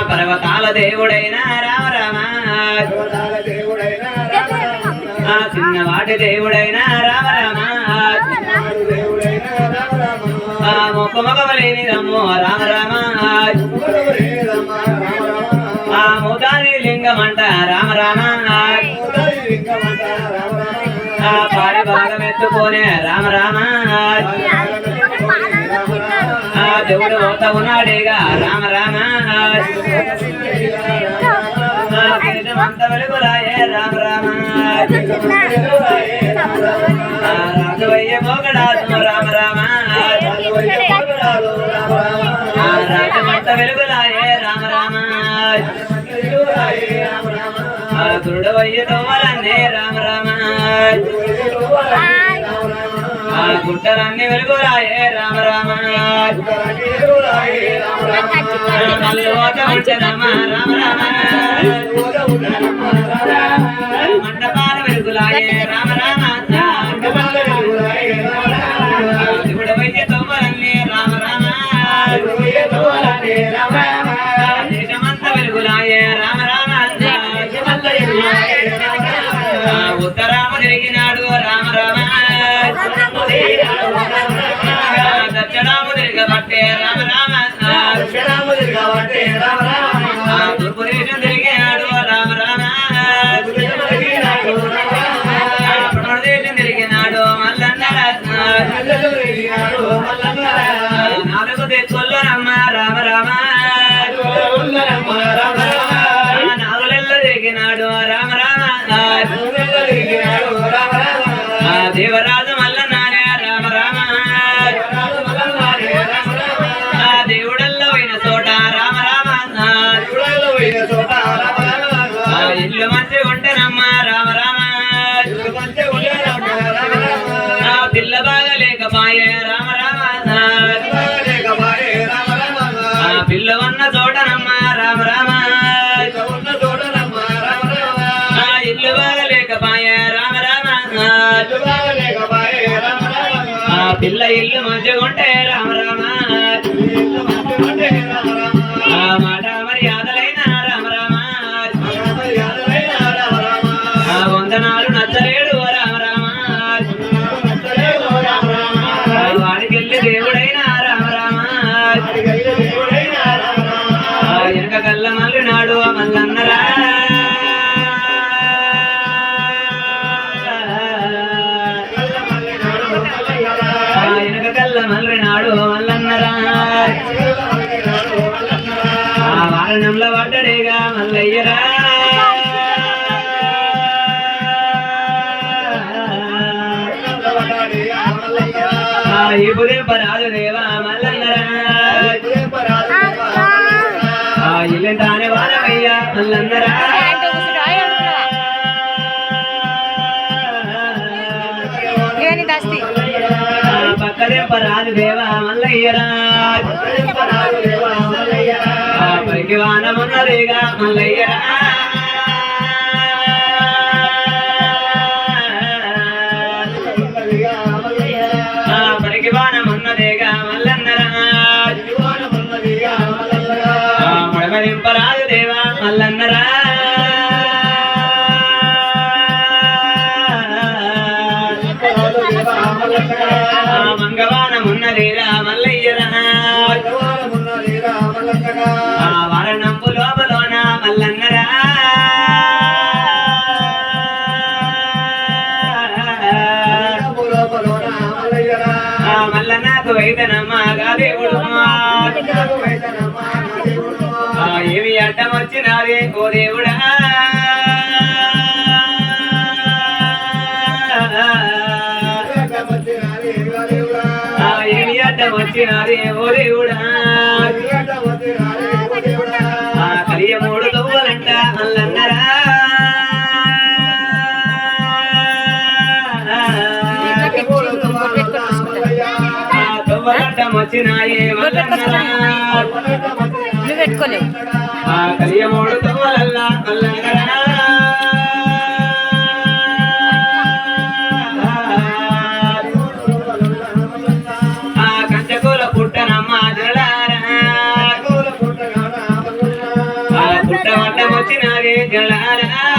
పర్వతాల దేవుడైన రామ రామ చిన్నవాటి దేవుడైన రామ రామ మొక్క లేనిదమ్మో రామ రామ మూతాని లింగమంట రామ రామ పాడి భాగం ఎత్తుకోనే రామ రామ దేవుడు పోత ఉన్నాడేగా రామ రామ దేశమంత వెలుగులాయే రామ రామ రాజవయ్య మోగడాదు రామ రామ రాజమంత వెలుగులాయే రామ రామ గురుడవయ్య తోమలన్నే రామ రామ గుట్టలన్నీ వెలుగులాయే రామ రామ రామ రామ మండపాల వెలుగులాయే రామ రామ గురుడవయ్య తోమలన్నే రామ రామ దేశమంత వెలుగులాయే రామ రామ ఉత్తరామ తిరిగినాడు రామ రామ దక్షిణాము తిరగబట్టే రామ రామ తూర్పు దేశం తిరిగినాడు రామ రామ పడమర దేశం తిరిగినాడు మల్లన్న నాలుగు తెచ్చుల్లో రమ్మ రామ రామ నాలుగెల్ల తిరిగినాడు రామ రామ దేవరాజు మల్లన్నానే రామ రామ దేవుడల్లో పోయిన చోట రామ రామ ఇల్లు మంచిగా ఉంటేనమ్మ రామ రామ పిల్ల బాగా లేకపాయే రామ రామ పిల్ల ఉన్న చోటనమ్మ రామ రామ ఇల్లు బాగా లేకపాయే రామ రామ పిల్ల ఇల్లు మంచిగా ఉంటే రామ రామ మాట మర్యాదలైన రామ రామ వందనాలు నచ్చలేడు రామ రామ వాడికెళ్ళి దేవుడైన రామ రామ వెనక కళ్ళ మల్లి నాడు మల్లన్నరా వెనక కళ్ళ మల్లి నాడు మల్లన్నరా వారణంలో పడ్డడేగా మల్లయ్యరా ఈ పుదింపరాజు దేవా మల్లన్నరా ఇల్లంటానే వారమయ్యా మల్లన్నరా పక్కదింపరాజు దేవా మల్లయ్యరా పైకి వానమున్నదేగా మల్లయ్యరా పైకి వానమున్నదేగా మల్లన్నరా మడమదింపరాజు దేవా మల్లన్నరా మంగవానమున్నదేరా మల్లయ్యరా వారణంపు లోపలోన మల్లన్నరా మల్లన్నకు వైదనమ్మగా దేవుడు ఏమి అడ్డం వచ్చినారే ఓ దేవుడా ఏమి అడ్డం వచ్చినారే ఓ దేవుడా కలియ మూడు తవ్వలంట మల్లన్నరా తవ్వలంట వచ్చినాయే మల్లన్నరా పెట్టుకోలేవు కలియ మూడు తవ్వలల్లా మల్లన్నరా కంచకూల పుట్టనమ్మ జలారా పెద్ద వడ్డం వచ్చినారే జలారా